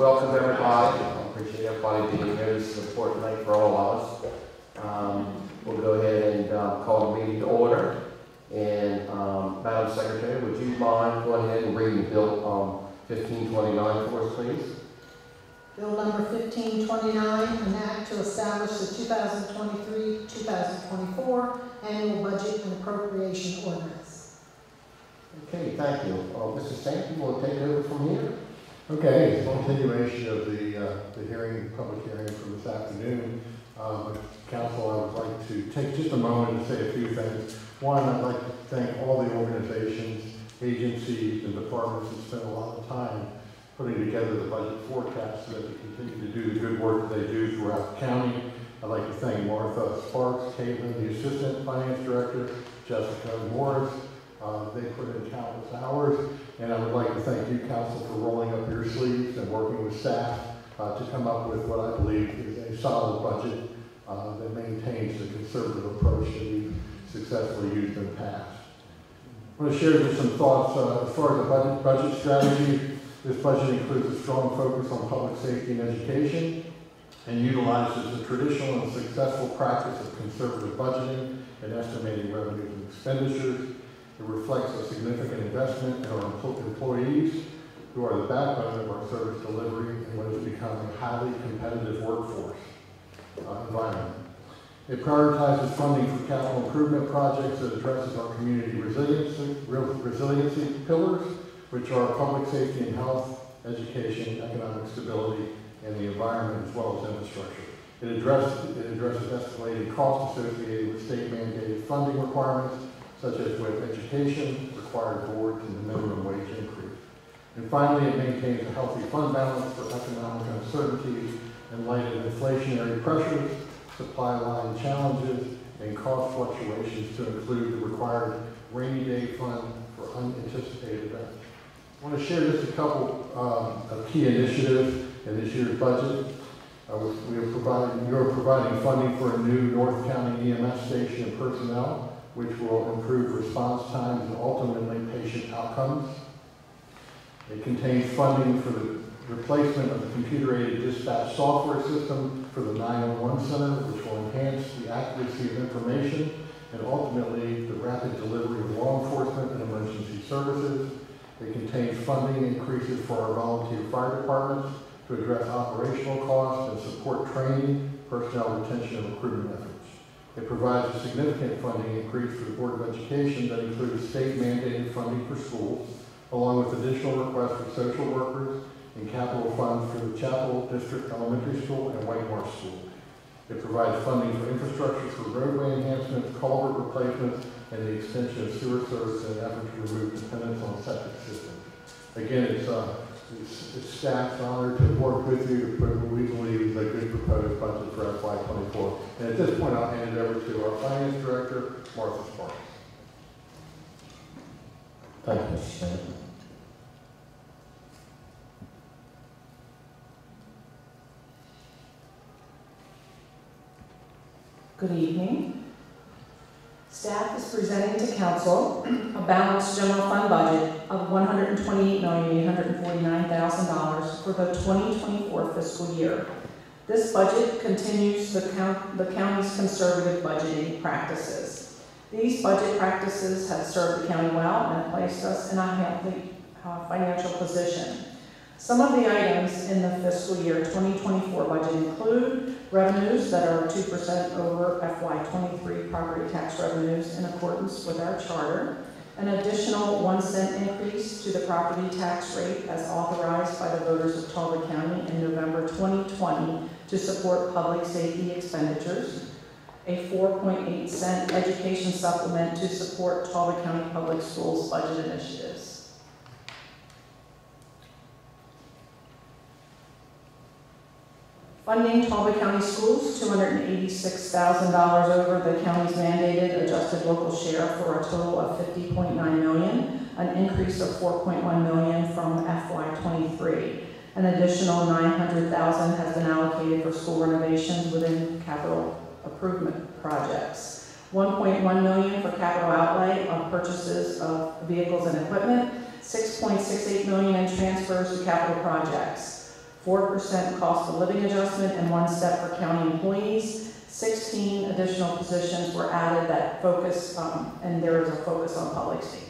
welcome everybody. I appreciate everybody being here. This is an important night for all of us. We'll go ahead and call the meeting to order. And Madam Secretary, would you mind going ahead and reading Bill 1529 for us, please? Bill number 1529, an act to establish the 2023-2024 annual budget and appropriation ordinance. Okay, thank you. Mr. Stamp, you want to take it over from here? Okay, it's a continuation of the hearing, public hearing from this afternoon. Council, I would like to take just a moment to say a few things. One, I'd like to thank all the organizations, agencies, and departments that spent a lot of time putting together the budget forecast so that they continue to do the good work that they do throughout the county. I'd like to thank Martha Sparks, Caitlin, the Assistant Finance Director, Jessica Morris. They put in countless hours, and I would like to thank you, Council, for rolling up your sleeves and working with staff to come up with what I believe is a solid budget that maintains the conservative approach that we've successfully used in the past. I want to share just some thoughts as far as the budget strategy. This budget includes a strong focus on public safety and education and utilizes the traditional and successful practice of conservative budgeting and estimating revenues and expenditures. It reflects a significant investment in our employees, who are the backbone of our service delivery and what has become a highly competitive workforce environment. It prioritizes funding for capital improvement projects that addresses our community resiliency pillars, which are public safety and health, education, economic stability, and the environment, as well as infrastructure. It addresses escalating costs associated with state-mandated funding requirements, such as with education, required boards, and the minimum wage increase. And finally, it maintains a healthy fund balance for economic uncertainties in light of inflationary pressures, supply line challenges, and cost fluctuations to include the required rainy day fund for unanticipated events. I want to share just a couple of key initiatives in this year's budget. You're providing funding for a new North County EMS station and personnel, which will improve response times and ultimately patient outcomes. It contains funding for the replacement of the computer-aided dispatch software system for the 911 center, which will enhance the accuracy of information and ultimately the rapid delivery of law enforcement and emergency services. It contains funding increases for our volunteer fire departments to address operational costs and support training, personnel retention, and recruitment efforts. It provides a significant funding increase for the Board of Education that includes state-mandated funding for schools, along with additional requests for social workers and capital funds for the Chapel District Elementary School and White Marsh School. It provides funding for infrastructure for roadway enhancements, culvert replacements, and the extension of sewer service in an effort to remove dependence on septic systems. Again, it's staff's honor to work with you to put what we believe is a good proposed budget for FY24. And at this point, I'll hand it over to our Finance Director, Martha Sparks. Thank you, Mr. Stamp. Good evening. Staff is presenting to Council a balanced general fund budget of $128,849,000 for the 2024 fiscal year. This budget continues the county's conservative budgeting practices. These budget practices have served the county well and placed us in a healthy financial position. Some of the items in the fiscal year 2024 budget include revenues that are 2% over FY23 property tax revenues in accordance with our charter, an additional 1 cent increase to the property tax rate as authorized by the voters of Talbot County in November 2020 to support public safety expenditures, a 4.8 cent education supplement to support Talbot County Public Schools budget initiatives. Funding Talbot County Schools, $286,000 over the county's mandated adjusted local share for a total of $50.9 million, an increase of $4.1 million from FY23. An additional $900,000 has been allocated for school renovations within capital improvement projects. $1.1 million for capital outlay on purchases of vehicles and equipment, $6.68 million in transfers to capital projects. 4% cost of living adjustment, and 1 step for county employees. 16 additional positions were added that focus, and there is a focus on public safety.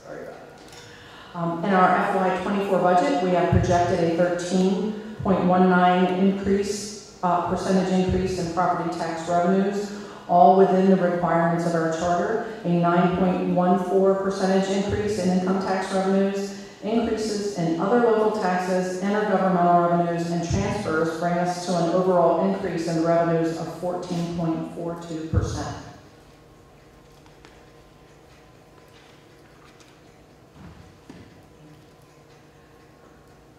Sorry about that. In our FY24 budget, we have projected a 13.19% percentage increase in property tax revenues, all within the requirements of our charter. A 9.14% percentage increase in income tax revenues, increases in other local taxes, intergovernmental revenues, and transfers bring us to an overall increase in revenues of 14.42%.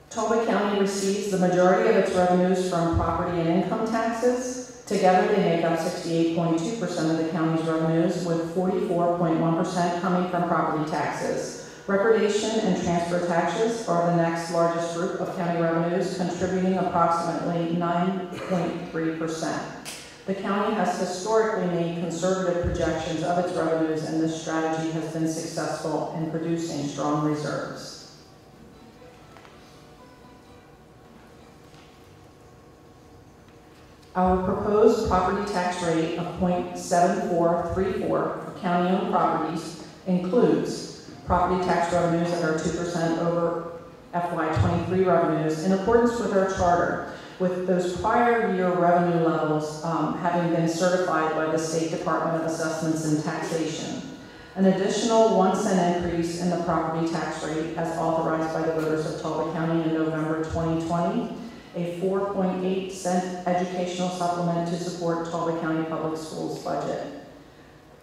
Talbot County receives the majority of its revenues from property and income taxes. Together, they make up 68.2% of the county's revenues, with 44.1% coming from property taxes. Recordation and transfer taxes are the next largest group of county revenues, contributing approximately 9.3%. The county has historically made conservative projections of its revenues, and this strategy has been successful in producing strong reserves. Our proposed property tax rate of 0.7434 for county-owned properties includes property tax revenues that are 2% over FY23 revenues in accordance with our charter, with those prior year revenue levels having been certified by the State Department of Assessments and Taxation. An additional 1 cent increase in the property tax rate as authorized by the voters of Talbot County in November 2020. A 4.8 cent educational supplement to support Talbot County Public Schools budget.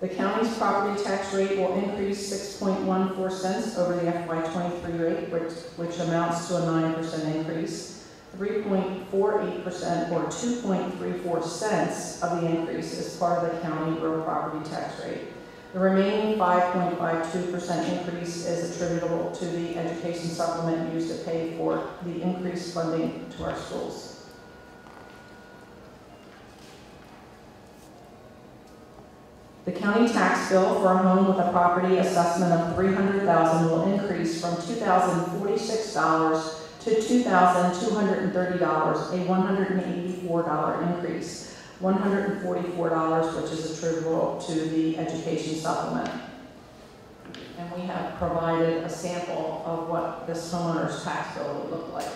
The county's property tax rate will increase 6.14 cents over the FY23 rate, which amounts to a 9% increase. 3.48% or 2.34 cents of the increase is part of the county real property tax rate. The remaining 5.52% increase is attributable to the education supplement used to pay for the increased funding to our schools. The county tax bill for a home with a property assessment of $300,000 will increase from $2,046 to $2,230, a $184 increase. $144, which is attributable to the education supplement. And we have provided a sample of what this homeowner's tax bill would look like.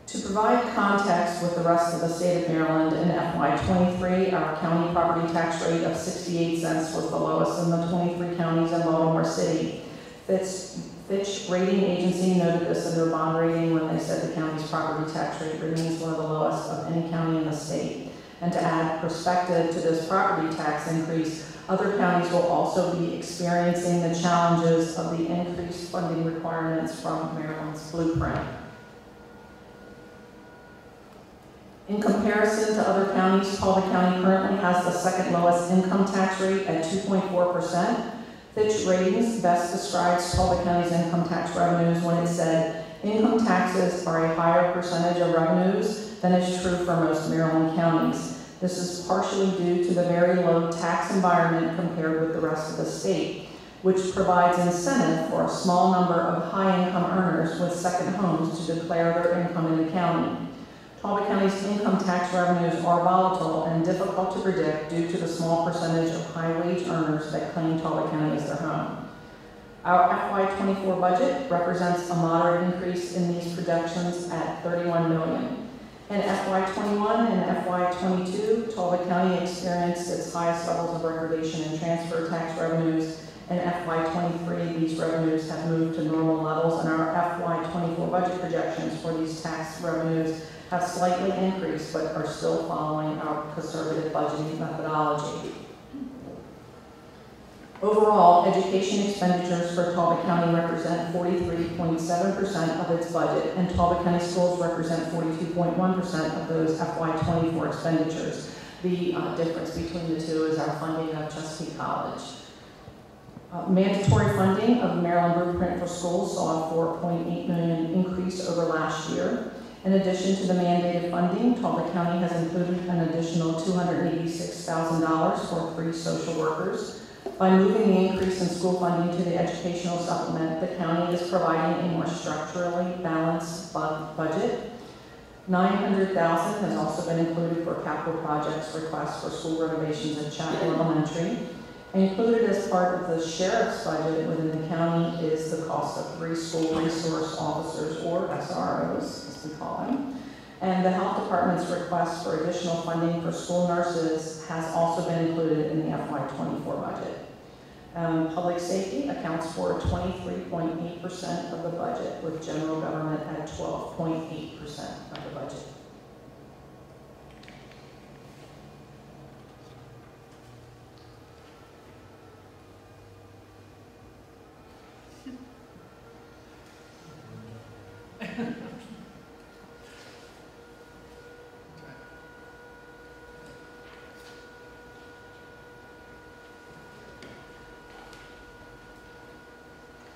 To provide context with the rest of the state of Maryland, in FY23, our county property tax rate of 68 cents was the lowest in the 23 counties in Baltimore City. Fitch Rating Agency noted this in their bond rating when they said the county's property tax rate remains one of the lowest of any county in the state. And to add perspective to this property tax increase, other counties will also be experiencing the challenges of the increased funding requirements from Maryland's blueprint. In comparison to other counties, Talbot County currently has the second lowest income tax rate at 2.4%. Fitch Ratings best describes Talbot County's income tax revenues when it said, income taxes are a higher percentage of revenues than is true for most Maryland counties. This is partially due to the very low tax environment compared with the rest of the state, which provides incentive for a small number of high-income earners with second homes to declare their income in the county. Talbot County's income tax revenues are volatile and difficult to predict due to the small percentage of high-wage earners that claim Talbot County as their home. Our FY24 budget represents a moderate increase in these projections at $31 million. In FY21 and FY22, Talbot County experienced its highest levels of recordation and transfer tax revenues. In FY23, these revenues have moved to normal levels, and our FY24 budget projections for these tax revenues have slightly increased, but are still following our conservative budgeting methodology. Overall, education expenditures for Talbot County represent 43.7% of its budget, and Talbot County schools represent 42.1% of those FY24 expenditures. The difference between the two is our funding of Chesapeake College. Mandatory funding of Maryland Blueprint for Schools saw a $4.8 million increase over last year. In addition to the mandated funding, Talbot County has included an additional $286,000 for free social workers. By moving the increase in school funding to the educational supplement, the county is providing a more structurally balanced budget. $900,000 has also been included for capital projects requests for school renovations at Chapel Elementary. Included as part of the sheriff's budget within the county is the cost of 3 school resource officers, or SROs, as we call them. And the health department's request for additional funding for school nurses has also been included in the FY24 budget. Public safety accounts for 23.8% of the budget, with general government at 12.8% of the budget.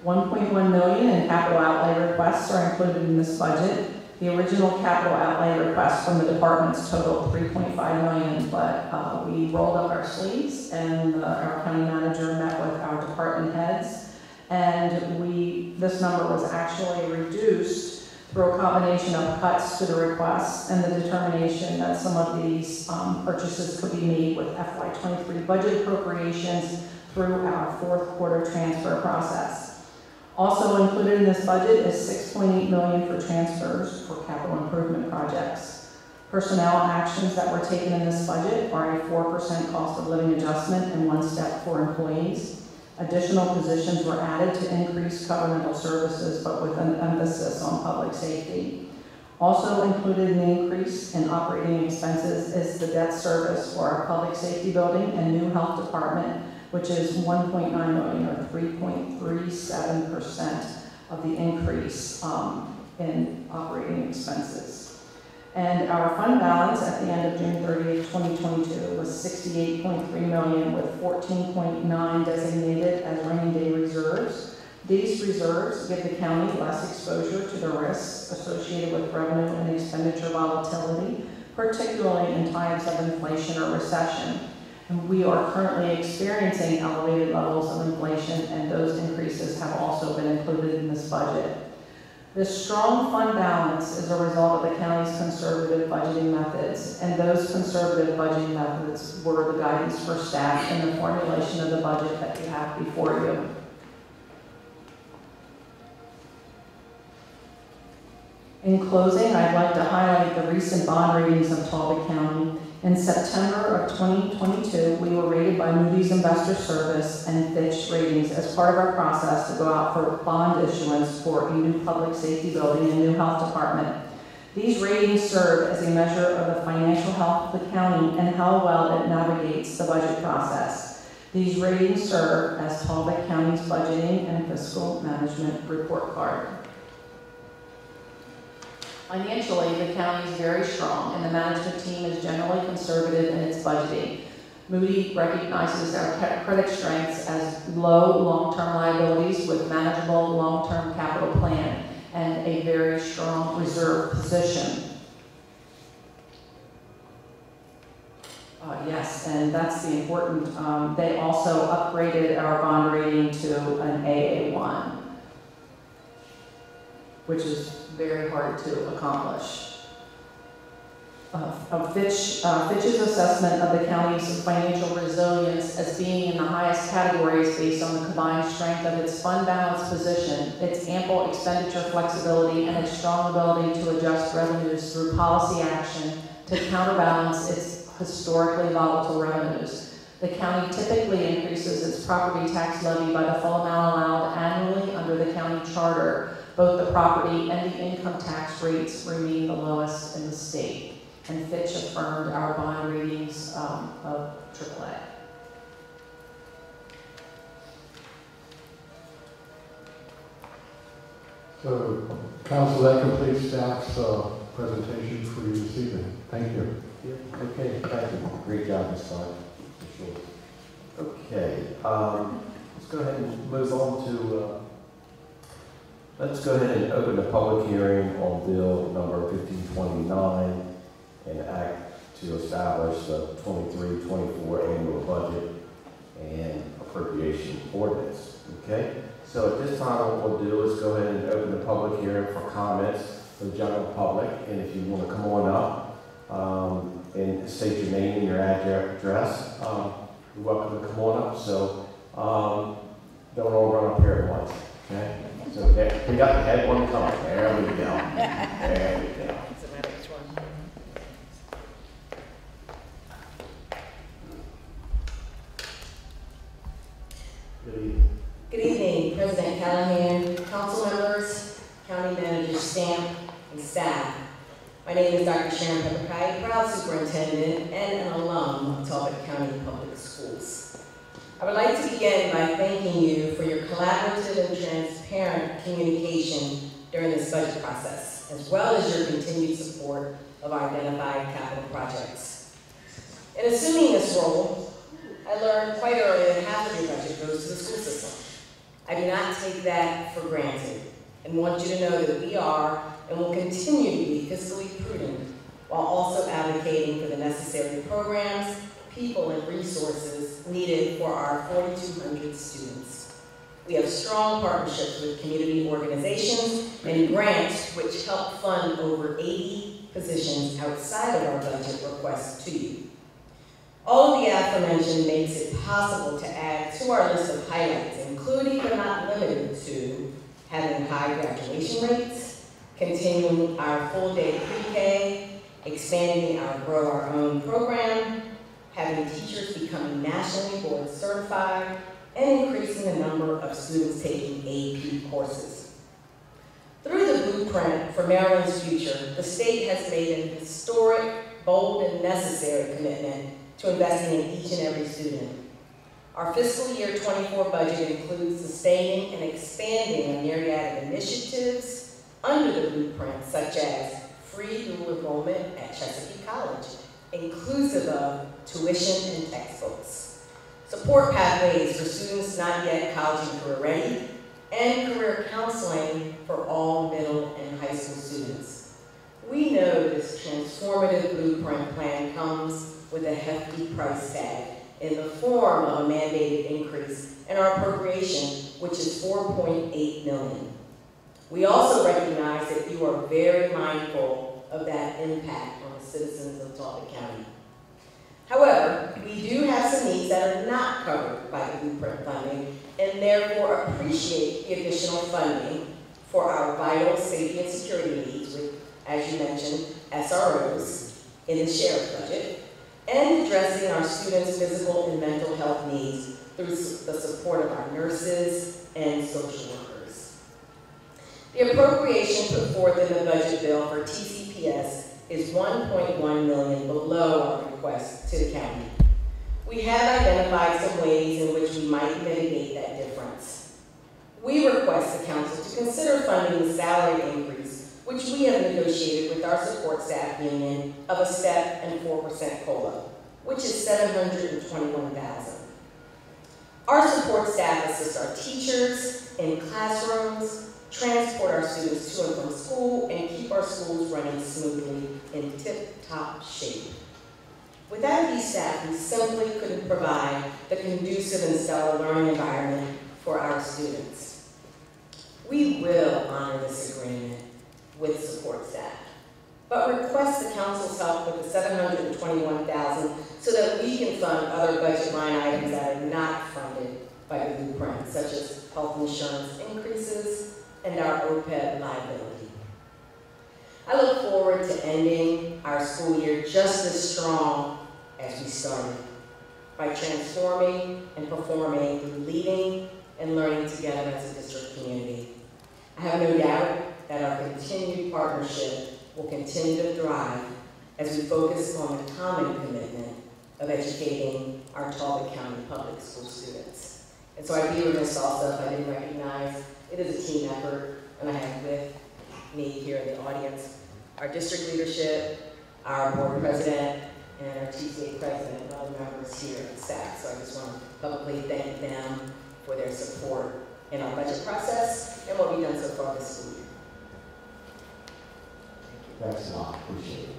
$1.1 million in capital outlay requests are included in this budget. The original capital outlay request from the departments totaled $3.5 million, but we rolled up our sleeves, and our county manager met with our department heads, and this number was actually reduced through a combination of cuts to the requests and the determination that some of these purchases could be made with FY23 budget appropriations through our fourth quarter transfer process. Also included in this budget is $6.8 million for transfers for capital improvement projects. Personnel actions that were taken in this budget are a 4% cost of living adjustment and 1 step for employees. Additional positions were added to increase governmental services, but with an emphasis on public safety. Also included in the increase in operating expenses is the debt service for our public safety building and new health department, which is $1.9 million, or 3.37% of the increase in operating expenses. And our fund balance at the end of June 30th, 2022 was $68.3 million, with $14.9 designated as rainy day reserves. These reserves give the county less exposure to the risks associated with revenue and expenditure volatility, particularly in times of inflation or recession. And we are currently experiencing elevated levels of inflation, and those increases have also been included in this budget. This strong fund balance is a result of the county's conservative budgeting methods, and those conservative budgeting methods were the guidance for staff in the formulation of the budget that you have before you. In closing, I'd like to highlight the recent bond ratings of Talbot County. In September of 2022, we were rated by Moody's Investor Service and Fitch Ratings as part of our process to go out for bond issuance for a new public safety building and new health department. These ratings serve as a measure of the financial health of the county and how well it navigates the budget process. These ratings serve as Talbot County's budgeting and fiscal management report card. Financially, the county is very strong, and the management team is generally conservative in its budgeting. Moody recognizes our credit strengths as low long-term liabilities with manageable long-term capital plan and a very strong reserve position. Yes, and that's the important. They also upgraded our bond rating to an AA1, which is very hard to accomplish. Fitch's assessment of the county's financial resilience as being in the highest categories based on the combined strength of its fund balance position, its ample expenditure flexibility, and its strong ability to adjust revenues through policy action to counterbalance its historically volatile revenues. The county typically increases its property tax levy by the full amount allowed annually under the county charter. Both the property and the income tax rates remain the lowest in the state. And Fitch affirmed our bond ratings of AAA. So, council, that completes staff's presentation for you this evening. Thank you. Okay, thank you. Great job this time. For sure. Okay, let's go ahead and move on to, let's go ahead and open the public hearing on bill number 1529, an act to establish the 23-24 annual budget and appropriation ordinance. Okay, so at this time what we'll do is go ahead and open the public hearing for comments for the general public, and if you want to come on up and state your name and your address, you're welcome to come on up. So don't all run up here at once. Okay, so there, we got the head one coming. There we go. There we go. Good evening. Good evening, President Callahan, council members, county manager Stamp, and staff. My name is Dr. Sharon Pepperkai, proud superintendent and an alum of Talbot County Public Schools. I would like to begin by thanking you for your collaborative and transparent communication during this budget process, as well as your continued support of our identified capital projects. In assuming this role, I learned quite early that half of your budget goes to the school system. I do not take that for granted and want you to know that we are and will continue to be fiscally prudent while also advocating for the necessary programs, people, and resources needed for our 4,200 students. We have strong partnerships with community organizations and grants which help fund over 80 positions outside of our budget request to you. All of the aforementioned makes it possible to add to our list of highlights, including but not limited to having high graduation rates, continuing our full-day pre-K, expanding our Grow Our Own program, having teachers becoming nationally board certified, and increasing the number of students taking AP courses. Through the blueprint for Maryland's future, the state has made an historic, bold, and necessary commitment to investing in each and every student. Our fiscal year 24 budget includes sustaining and expanding a myriad of initiatives under the blueprint, such as free dual enrollment at Chesapeake College, inclusive of tuition and textbooks, support pathways for students not yet college and career ready, and career counseling for all middle and high school students. We know this transformative blueprint plan comes with a hefty price tag in the form of a mandated increase in our appropriation, which is $4.8 million. We also recognize that you are very mindful of that impact on the citizens of Talbot County. However, we do have some needs that are not covered by the blueprint funding and therefore appreciate the additional funding for our vital safety and security needs with, as you mentioned, SROs in the sheriff's budget, and addressing our students' physical and mental health needs through the support of our nurses and social workers. The appropriation put forth in the budget bill for TCPS is $1.1 million below our request to the county. We have identified some ways in which we might mitigate that difference. We request the council to consider funding the salary increase which we have negotiated with our support staff union of a step and 4% COLA, which is $721,000. Our support staff assists our teachers in classrooms, transport our students to and from school, and keep our schools running smoothly in tip-top shape. Without these staff, we simply couldn't provide the conducive and stellar learning environment for our students. We will honor this agreement with support staff, but request the council's help with the $721,000 so that we can fund other budget line items that are not funded by the blueprint, such as health insurance increases and our OPEB liability. I look forward to ending our school year just as strong as we started, by transforming and performing through leading and learning together as a district community. I have no doubt that our continued partnership will continue to thrive as we focus on the common commitment of educating our Talbot County public school students. And so I'd be remiss also if I didn't recognize it is a team effort and I have with me here in the audience our district leadership, our board president, and our TCA president, and other members here and staff. So I just want to publicly thank them for their support in our budget process and what we've done so far this school year. Thanks a lot, appreciate it.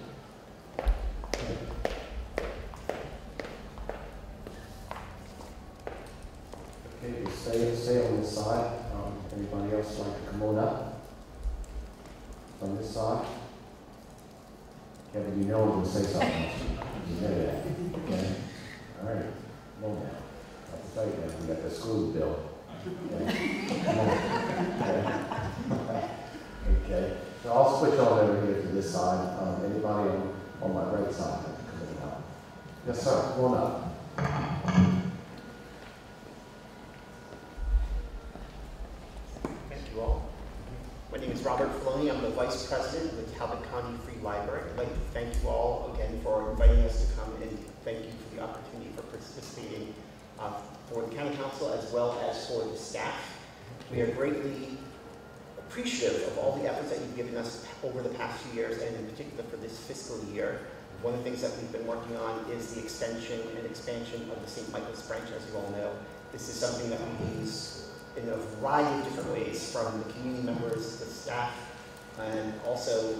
Okay, we'll stay on this side. Anybody else like to come on up? On this side? Kevin, you know I'm going to say something. You know that. Okay? All right, come on now. I have to tell you that, we got the school bill. Okay? Come on. Okay. So I'll switch on over here to this side. Anybody on my right side coming up? Yes, sir. Come on up. Thank you all. My name is Robert Filoni. I'm the Vice President of the Talbot County Free Library. I'd like to thank you all again for inviting us to come, and thank you for the opportunity for participating for the County Council as well as for the staff. We are greatly appreciative of all the efforts that you've given us over the past few years, and in particular for this fiscal year. One of the things that we've been working on is the extension and expansion of the St. Michael's branch, as you all know. This is something that we use in a variety of different ways, from the community members, the staff, and also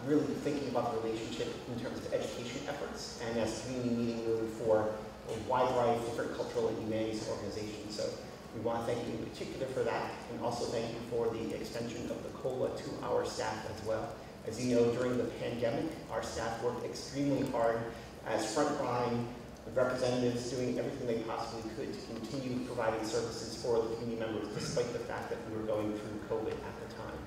really thinking about the relationship in terms of education efforts, and as a community meeting room for a wide variety of different cultural and humanities organizations. So we want to thank you in particular for that, and also thank you for the extension of the COLA to our staff as well. As you know, during the pandemic, our staff worked extremely hard as frontline representatives, doing everything they possibly could to continue providing services for the community members, despite the fact that we were going through COVID at the time.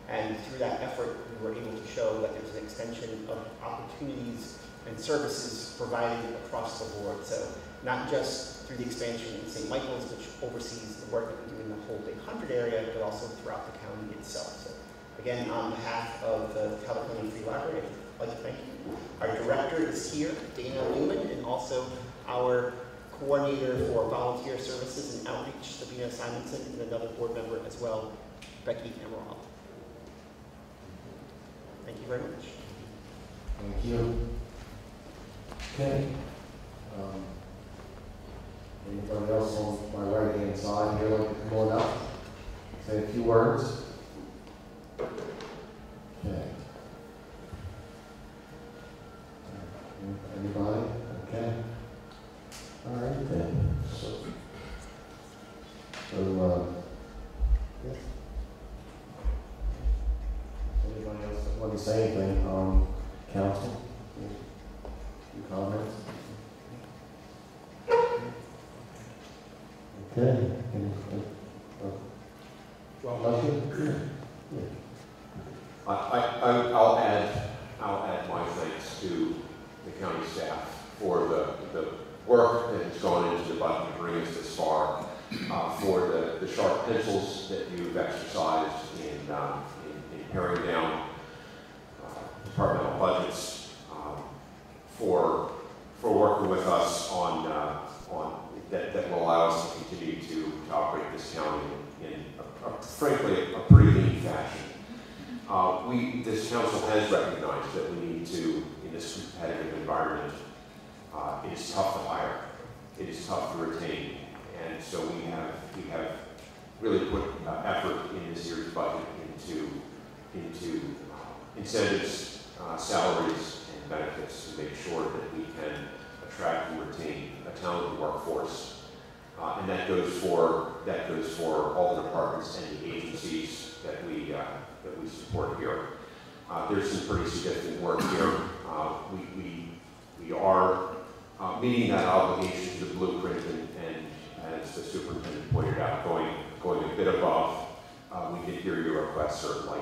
And through that effort, we were able to show that there's an extension of opportunities and services provided across the board. So not just through the expansion in St. Michael's, which oversees the work that we do in the whole Big 100 area, but also throughout the county itself. So again, on behalf of the Talbot County Free Library, I'd like to thank you. Our director is here, Dana Newman, and also our coordinator for volunteer services and outreach, Sabina Simonson, and another board member as well, Becky Emerald. Thank you very much. Thank you. Okay. Anybody else on my right hand side here like to come on up? Say a few words. Okay. Anybody? Okay. All right then. Yeah. Anybody else that want to say anything? Council? Any comments? Okay. I'll add my thanks to the county staff for the work that has gone into the budget to bring us this far, for the sharp pencils that you've exercised in paring down departmental budgets, for working with us on that will allow us to continue to operate this county in frankly a pretty lean fashion. This council has recognized that we need to, in this competitive environment, it is tough to hire, it is tough to retain, and so we have really put effort in this year's budget into incentives, salaries, and benefits to make sure that we can attract and retain a talented workforce, and that goes for all the departments and the agencies that we support here. There's some pretty significant work here. We are meeting that obligation to the blueprint, and as the superintendent pointed out, going a bit above. We did hear your request certainly,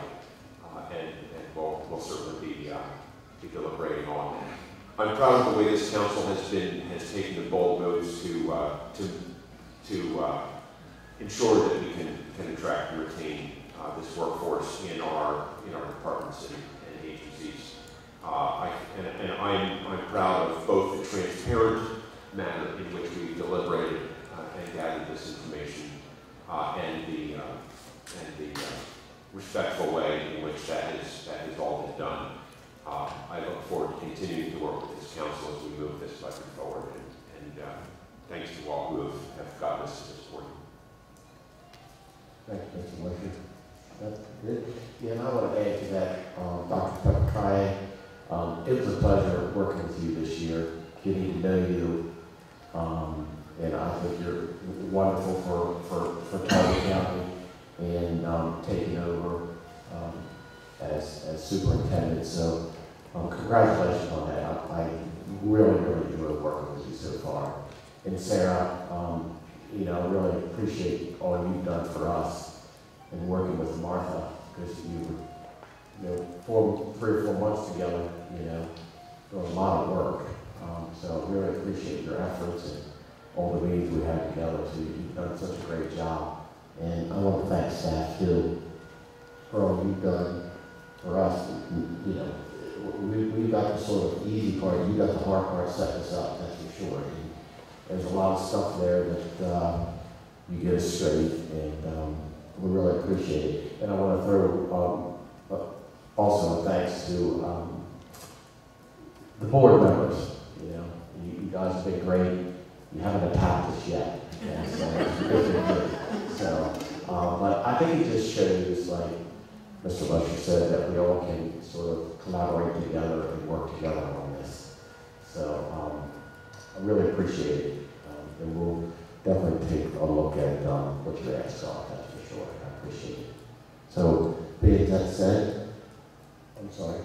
and we'll certainly be deliberating on that. I'm proud of the way this council has taken the bold moves to ensure that we can attract and retain this workforce in our departments and agencies. I'm proud of both the transparent manner in which we deliberated and gathered this information, and the respectful way in which that has all been done. I look forward to continuing to work with this council as we move this budget forward, and thanks to all who have gotten us to this point. Thank you, Mr. Wisher. That's good. Yeah, and I want to add to that, Dr. Pepper, it was a pleasure working with you this year, getting to know you, and I think you're wonderful for Talbot County, and taking over as superintendent. So congratulations on that. I really enjoyed working with you so far. And Sarah, I really appreciate all you've done for us and working with Martha, because you were 3 or 4 months together, doing a lot of work. So I really appreciate your efforts and all the meetings we had together. So you've done such a great job. And I want to thank staff too for all you've done for us. We got the sort of easy part, you got the hard part setting us up, that's for sure. And there's a lot of stuff there that you get us straight, and we really appreciate it. And I want to throw also a thanks to the board members. You guys have been great. You haven't attacked us yet. Okay? So it's good. So, but I think it just shows, like Mr. Lusher said, that we all can sort of collaborate together and work together on this. So I really appreciate it. And we'll definitely take a look at what your asks are, that's for sure. I appreciate it. So, being that said, I'm sorry.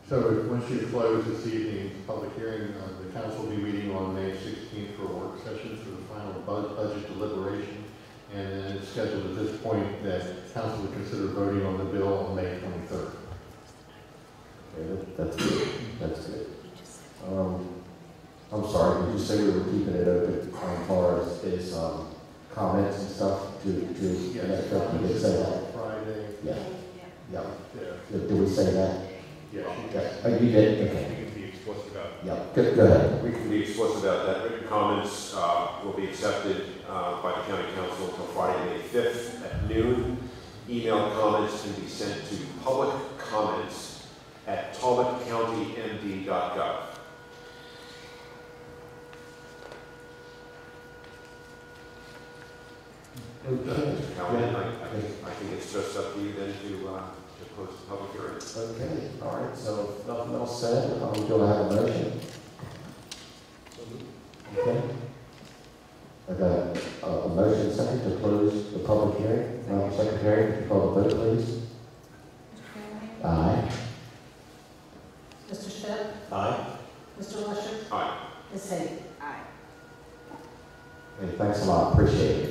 So once you close this evening's public hearing, the council will be meeting on May 16th for a work session for the final budget deliberation. And then it's scheduled at this point that council will consider voting on the bill on May 23rd. Okay, that's good. That's good. I'm sorry, did you say we were keeping it open as far as comments and stuff to Yes, next couple? You did say that? Friday. Yeah. Yeah. Yeah. Did we say that? Yeah. Oh, you did? Okay. We can be explicit about it. Yeah, go ahead. We can be explicit about that. Written comments will be accepted by the county council until Friday, May 5th at noon. Email comments can be sent to publiccomments@talbotcountymd.gov. Okay. Calvin, I think it's just up to you then to close the public hearing. Okay, all right, so if nothing else said, do I have a motion? Okay. I got a motion second to close the public hearing. Madam Secretary, could you call the vote, please? Aye. Mr. Shipp? Aye. Mr. Lusher? Aye. Ms. Hagan? Aye. Hey, thanks a lot, appreciate it.